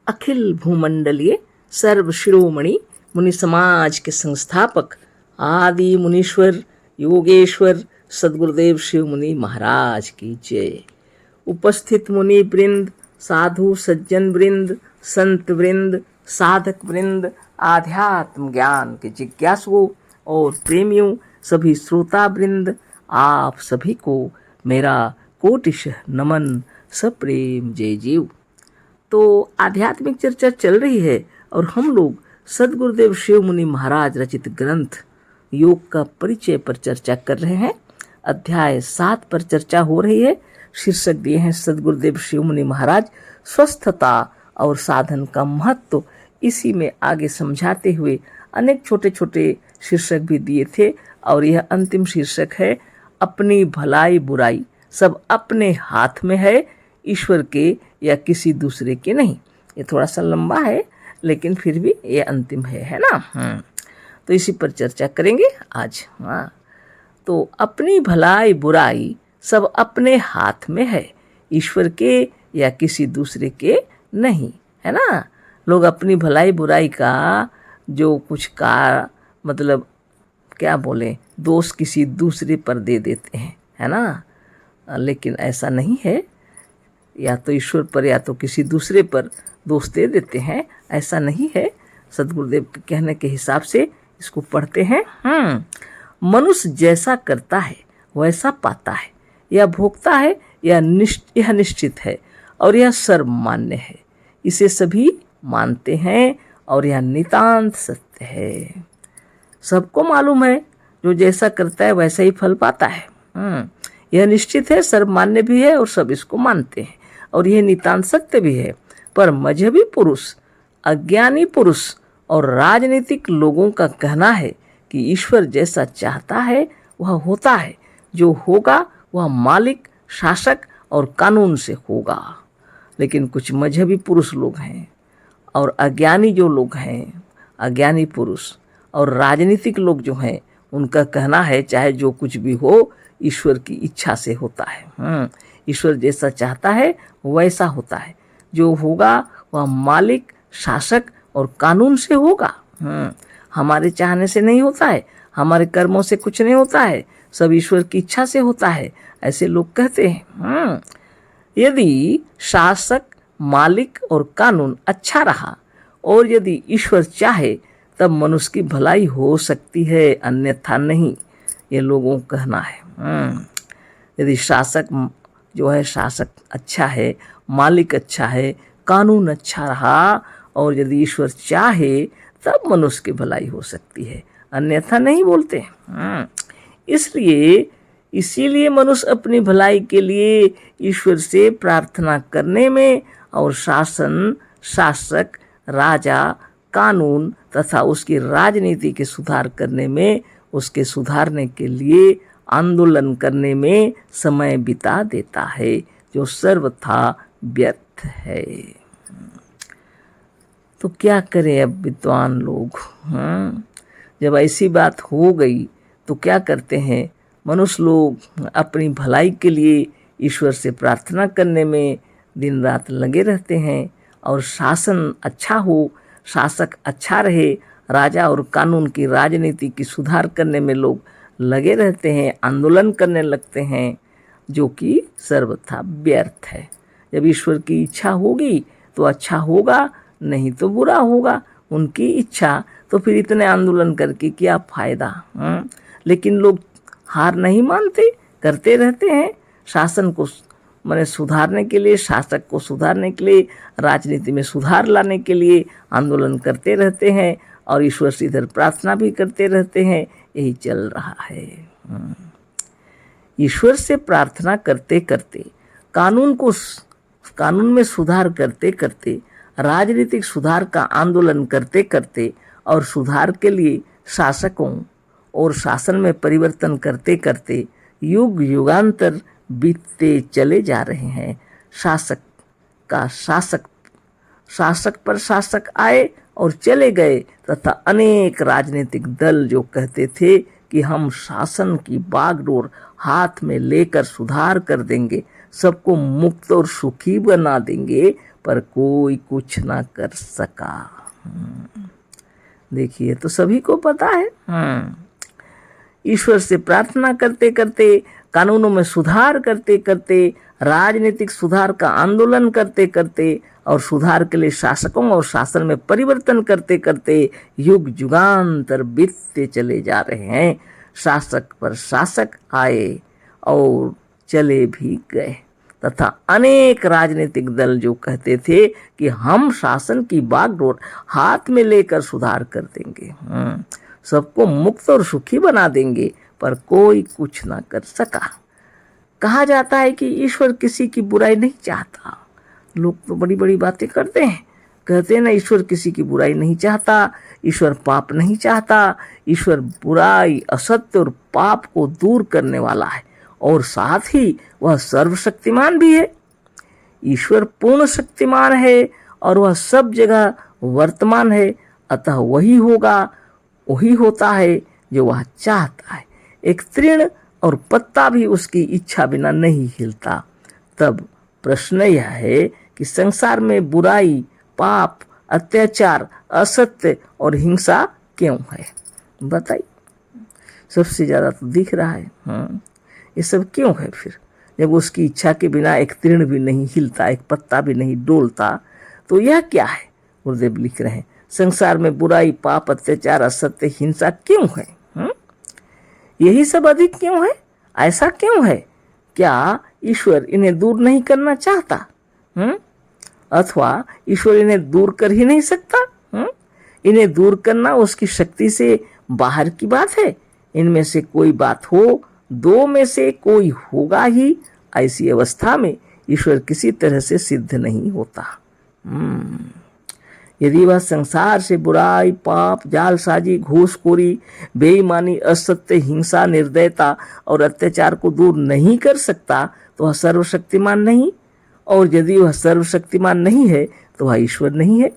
अखिल भूमंडलीय सर्व शिरोमणि मुनि समाज के संस्थापक आदि मुनीश्वर योगेश्वर सदगुरुदेव शिव मुनि महाराज की जय। उपस्थित मुनि वृंद, साधु सज्जन वृंद, संत वृंद, साधक वृंद, आध्यात्म ज्ञान के जिज्ञासुओं और प्रेमियों, सभी श्रोता वृंद, आप सभी को मेरा कोटिशः नमन, सप्रेम जय जीव। तो आध्यात्मिक चर्चा चल रही है और हम लोग सदगुरुदेव शिव मुनि महाराज रचित ग्रंथ योग का परिचय पर चर्चा कर रहे हैं। अध्याय 7 पर चर्चा हो रही है। शीर्षक दिए हैं सदगुरुदेव शिव मुनि महाराज स्वस्थता और साधन का महत्व। इसी में आगे समझाते हुए अनेक छोटे छोटे शीर्षक भी दिए थे और यह अंतिम शीर्षक है अपनी भलाई बुराई सब अपने हाथ में है, ईश्वर के या किसी दूसरे के नहीं। ये थोड़ा सा लंबा है लेकिन फिर भी ये अंतिम है ना। तो इसी पर चर्चा करेंगे आज। तो अपनी भलाई बुराई सब अपने हाथ में है, ईश्वर के या किसी दूसरे के नहीं, है ना। लोग अपनी भलाई बुराई का जो कुछ का मतलब क्या बोले दोष किसी दूसरे पर दे देते हैं, है ना। लेकिन ऐसा नहीं है, या तो ईश्वर पर या तो किसी दूसरे पर दोष दे देते हैं, ऐसा नहीं है। सदगुरुदेव के कहने के हिसाब से इसको पढ़ते हैं। मनुष्य जैसा करता है वैसा पाता है, यह भोगता है, यह निश्चित है और यह सर्वमान्य है। इसे सभी मानते हैं और यह नितांत सत्य है। सबको मालूम है जो जैसा करता है वैसा ही फल पाता है। यह निश्चित है, सर्वमान्य भी है और सब इसको मानते हैं और यह नितांत सत्य भी है। पर मजहबी पुरुष, अज्ञानी पुरुष और राजनीतिक लोगों का कहना है कि ईश्वर जैसा चाहता है वह होता है, जो होगा वह मालिक, शासक और कानून से होगा। लेकिन कुछ मजहबी पुरुष लोग हैं और अज्ञानी जो लोग हैं, अज्ञानी पुरुष और राजनीतिक लोग जो हैं, उनका कहना है चाहे जो कुछ भी हो ईश्वर की इच्छा से होता है। ईश्वर जैसा चाहता है वैसा होता है, जो होगा वह मालिक, शासक और कानून से होगा। हमारे चाहने से नहीं होता है, हमारे कर्मों से कुछ नहीं होता है, सब ईश्वर की इच्छा से होता है, ऐसे लोग कहते हैं। यदि शासक, मालिक और कानून अच्छा रहा और यदि ईश्वर चाहे तब मनुष्य की भलाई हो सकती है, अन्यथा नहीं, ये लोगों का कहना है। यदि शासक जो है शासक अच्छा है, मालिक अच्छा है, कानून अच्छा रहा और यदि ईश्वर चाहे तब मनुष्य की भलाई हो सकती है, अन्यथा नहीं बोलते। इसीलिए मनुष्य अपनी भलाई के लिए ईश्वर से प्रार्थना करने में और शासन, शासक, राजा, कानून तथा उसकी राजनीति के सुधार करने में, उसके सुधारने के लिए आंदोलन करने में समय बिता देता है, जो सर्वथा व्यर्थ है। तो क्या करें अब विद्वान लोग। जब ऐसी बात हो गई तो क्या करते हैं मनुष्य लोग, अपनी भलाई के लिए ईश्वर से प्रार्थना करने में दिन रात लगे रहते हैं और शासन अच्छा हो, शासक अच्छा रहे, राजा और कानून की राजनीति की सुधार करने में लोग लगे रहते हैं, आंदोलन करने लगते हैं, जो कि सर्वथा व्यर्थ है। जब ईश्वर की इच्छा होगी तो अच्छा होगा, नहीं तो बुरा होगा। उनकी इच्छा, तो फिर इतने आंदोलन करके क्या फायदा। लेकिन लोग हार नहीं मानते, करते रहते हैं। शासन को माने सुधारने के लिए, शासक को सुधारने के लिए, राजनीति में सुधार लाने के लिए आंदोलन करते रहते हैं और ईश्वर से इधर प्रार्थना भी करते रहते हैं। यही चल रहा है। ईश्वर से प्रार्थना करते करते, कानून में सुधार करते करते, राजनीतिक सुधार का आंदोलन करते करते और सुधार के लिए शासकों और शासन में परिवर्तन करते करते युग युगांतर बीतते चले जा रहे हैं। शासक पर शासक आए और चले गए तथा अनेक राजनीतिक दल जो कहते थे कि हम शासन की बागडोर हाथ में लेकर सुधार कर देंगे, सबको मुक्त और सुखी बना देंगे, पर कोई कुछ ना कर सका। देखिए, तो सभी को पता है। ईश्वर से प्रार्थना करते करते, कानूनों में सुधार करते करते, राजनीतिक सुधार का आंदोलन करते करते और सुधार के लिए शासकों और शासन में परिवर्तन करते करते युग युगांतर बीतते चले जा रहे हैं। शासक पर शासक आए और चले भी गए, तथा अनेक राजनीतिक दल जो कहते थे कि हम शासन की बागडोर हाथ में लेकर सुधार कर देंगे, सबको मुक्त और सुखी बना देंगे, पर कोई कुछ ना कर सका। कहा जाता है कि ईश्वर किसी की बुराई नहीं चाहता। लोग तो बड़ी बड़ी बातें करते हैं, कहते हैं ना ईश्वर किसी की बुराई नहीं चाहता, ईश्वर पाप नहीं चाहता, ईश्वर बुराई, असत्य और पाप को दूर करने वाला है, और साथ ही वह सर्वशक्तिमान भी है। ईश्वर पूर्ण शक्तिमान है और वह सब जगह वर्तमान है, अतः वही होता है जो वह चाहता है। एक तृण और पत्ता भी उसकी इच्छा बिना नहीं हिलता। तब प्रश्न यह है कि संसार में बुराई, पाप, अत्याचार, असत्य और हिंसा क्यों है? बताइए। सबसे ज्यादा तो दिख रहा है। ये सब क्यों है फिर? जब उसकी इच्छा के बिना एक तृण भी नहीं हिलता, एक पत्ता भी नहीं डोलता, तो यह क्या है? गुरुदेव लिख रहे हैं, संसार में बुराई, पाप, अत्याचार, असत्य, हिंसा क्यों है? यही सब अधिक क्यों है? ऐसा क्यों है? क्या ईश्वर इन्हें दूर नहीं करना चाहता? अथवा ईश्वर इन्हें दूर कर ही नहीं सकता? इन्हें दूर करना उसकी शक्ति से बाहर की बात है। इनमें से कोई बात हो, दो में से कोई होगा ही। ऐसी अवस्था में ईश्वर किसी तरह से सिद्ध नहीं होता। यदि वह संसार से बुराई, पाप, जालसाजी, घूसखोरी, बेईमानी, असत्य, हिंसा, निर्दयता और अत्याचार को दूर नहीं कर सकता तो वह सर्वशक्तिमान नहीं, और यदि वह सर्वशक्तिमान नहीं है तो वह ईश्वर नहीं है।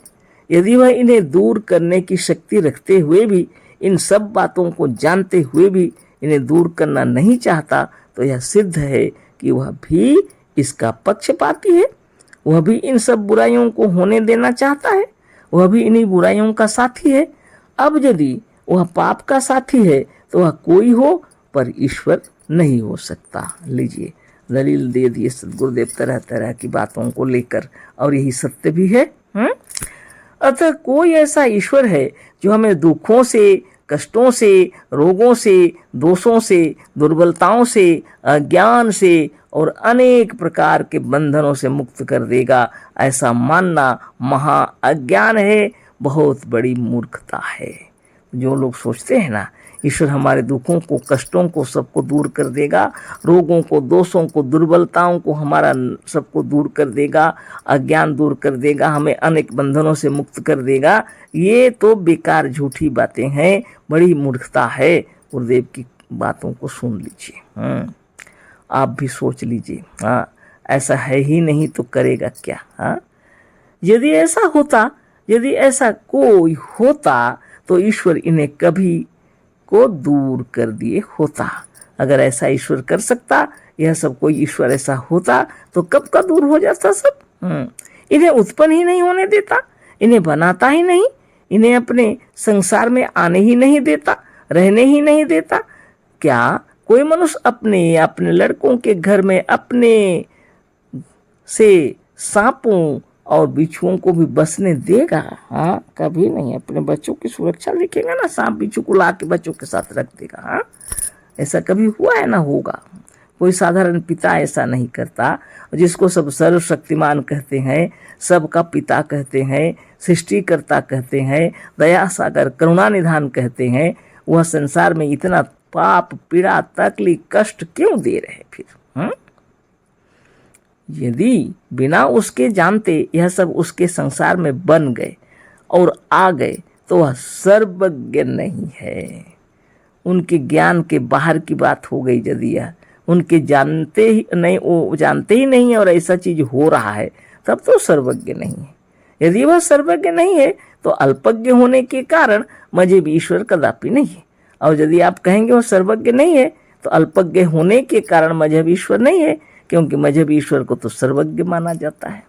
यदि वह इन्हें दूर करने की शक्ति रखते हुए भी, इन सब बातों को जानते हुए भी इन्हें दूर करना नहीं चाहता, तो यह सिद्ध है कि वह भी इसका पक्षपाती है। वह भी इन सब बुराइयों को होने देना चाहता है, वह भी इन्हीं बुराइयों का साथी है। अब यदि वह पाप का साथी है तो वह कोई हो, पर ईश्वर नहीं हो सकता। लीजिए, दलील दे दिए सद्गुरुदेव तरह तरह की बातों को लेकर, और यही सत्य भी है। अतः कोई ऐसा ईश्वर है जो हमें दुखों से, कष्टों से, रोगों से, दोषों से, दुर्बलताओं से, अज्ञान से और अनेक प्रकार के बंधनों से मुक्त कर देगा, ऐसा मानना महा अज्ञान है, बहुत बड़ी मूर्खता है। जो लोग सोचते हैं ना ईश्वर हमारे दुखों को, कष्टों को सबको दूर कर देगा, रोगों को, दोषों को, दुर्बलताओं को हमारा सबको दूर कर देगा, अज्ञान दूर कर देगा, हमें अनेक बंधनों से मुक्त कर देगा, ये तो बेकार झूठी बातें हैं, बड़ी मूर्खता है। गुरुदेव की बातों को सुन लीजिए, आप भी सोच लीजिए। ऐसा है ही नहीं तो करेगा क्या? यदि ऐसा होता, यदि ऐसा कोई होता तो ईश्वर इन्हें कभी को दूर कर दिए होता। अगर ऐसा ईश्वर कर सकता, यह सब कोई ईश्वर ऐसा होता तो कब का दूर हो जाता सब। इन्हें उत्पन्न ही नहीं होने देता, इन्हें बनाता ही नहीं, इन्हें अपने संसार में आने ही नहीं देता, रहने ही नहीं देता। क्या कोई मनुष्य अपने अपने लड़कों के घर में अपने से सांपों और बिच्छुओं को भी बसने देगा? कभी नहीं। अपने बच्चों की सुरक्षा देखेगा ना, सांप बिच्छू को ला के बच्चों के साथ रख देगा। ऐसा कभी हुआ है ना होगा? कोई साधारण पिता ऐसा नहीं करता। जिसको सब सर्वशक्तिमान कहते हैं, सबका पिता कहते हैं, सृष्टिकर्ता कहते हैं, दया सागर, करुणा निधान कहते हैं, वह संसार में इतना पाप, पीड़ा, तकलीफ, कष्ट क्यों दे रहे फिर? यदि बिना उसके जानते यह सब उसके संसार में बन गए और आ गए तो वह सर्वज्ञ नहीं है। उनके ज्ञान के बाहर की बात हो गई। यदि यह उनके जानते ही नहीं, वो जानते ही नहीं है और ऐसा चीज हो रहा है, तब तो सर्वज्ञ नहीं है। यदि वह सर्वज्ञ नहीं है तो अल्पज्ञ होने के कारण मजे भी ईश्वर कदापि नहीं है। और यदि आप कहेंगे वह सर्वज्ञ नहीं है तो तो अल्पज्ञ होने के कारण मजहब ईश्वर नहीं है, क्योंकि मजहब ईश्वर को तो सर्वज्ञ माना जाता है।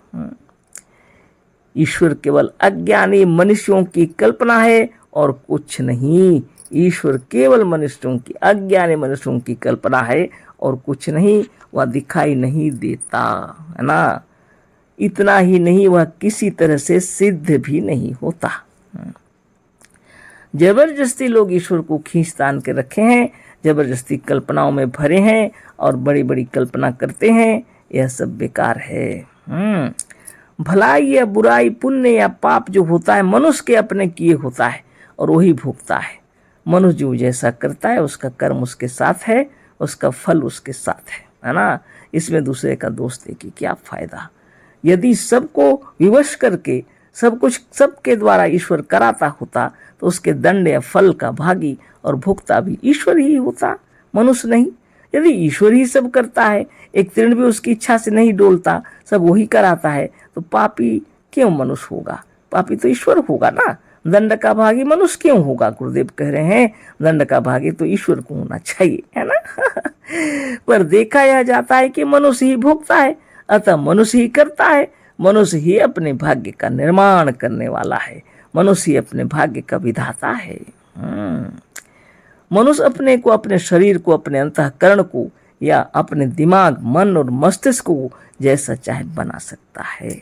ईश्वर केवल अज्ञानी मनुष्यों की कल्पना है और कुछ नहीं। ईश्वर केवल मनुष्यों की, अज्ञानी मनुष्यों की कल्पना है और कुछ नहीं। वह दिखाई नहीं देता, है ना। इतना ही नहीं, वह किसी तरह से सिद्ध भी नहीं होता। जबरदस्ती लोग ईश्वर को खींच तान के रखे हैं, जबरदस्ती कल्पनाओं में भरे हैं और बड़ी बड़ी कल्पना करते हैं। यह सब बेकार है। भलाई या बुराई, पुण्य या पाप जो होता है मनुष्य के अपने किए होता है और वही भोगता है। मनुष्य जो जैसा करता है उसका कर्म उसके साथ है, उसका फल उसके साथ है ना। इसमें दूसरे का दोष दे के क्या फायदा। यदि सबको विवश करके सब कुछ सबके द्वारा ईश्वर कराता होता तो उसके दंड या फल का भागी और भोक्ता भी ईश्वर ही होता, मनुष्य नहीं। यदि ईश्वर ही सब करता है, एक तृण भी उसकी इच्छा से नहीं डोलता, सब वही कराता है, तो पापी क्यों मनुष्य होगा। पापी तो ईश्वर होगा ना। दंड का भागी मनुष्य क्यों होगा। गुरुदेव कह रहे हैं दंड का भागी तो ईश्वर को होना चाहिए, है ना। पर देखा यह जाता है कि मनुष्य ही भोगता है, अतः मनुष्य ही करता है। मनुष्य ही अपने भाग्य का निर्माण करने वाला है, मनुष्य ही अपने भाग्य का विधाता है। मनुष्य अपने को, अपने शरीर को, अपने अंतःकरण को या अपने दिमाग, मन और मस्तिष्क को जैसा चाहे बना सकता है।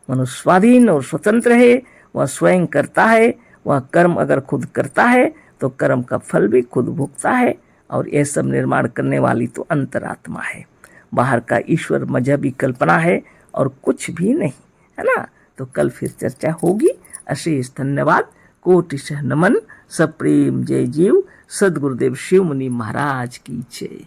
मनुष्य स्वाधीन और स्वतंत्र है, वह स्वयं करता है। वह कर्म अगर खुद करता है तो कर्म का फल भी खुद भोगता है, और यह सब निर्माण करने वाली तो अंतरात्मा है। बाहर का ईश्वर मजहबी कल्पना है और कुछ भी नहीं, है ना। तो कल फिर चर्चा होगी। अशेष धन्यवाद, कोटिशः नमन, सप्रेम जय जीव। सद्गुरुदेव शिव मुनि महाराज की जय।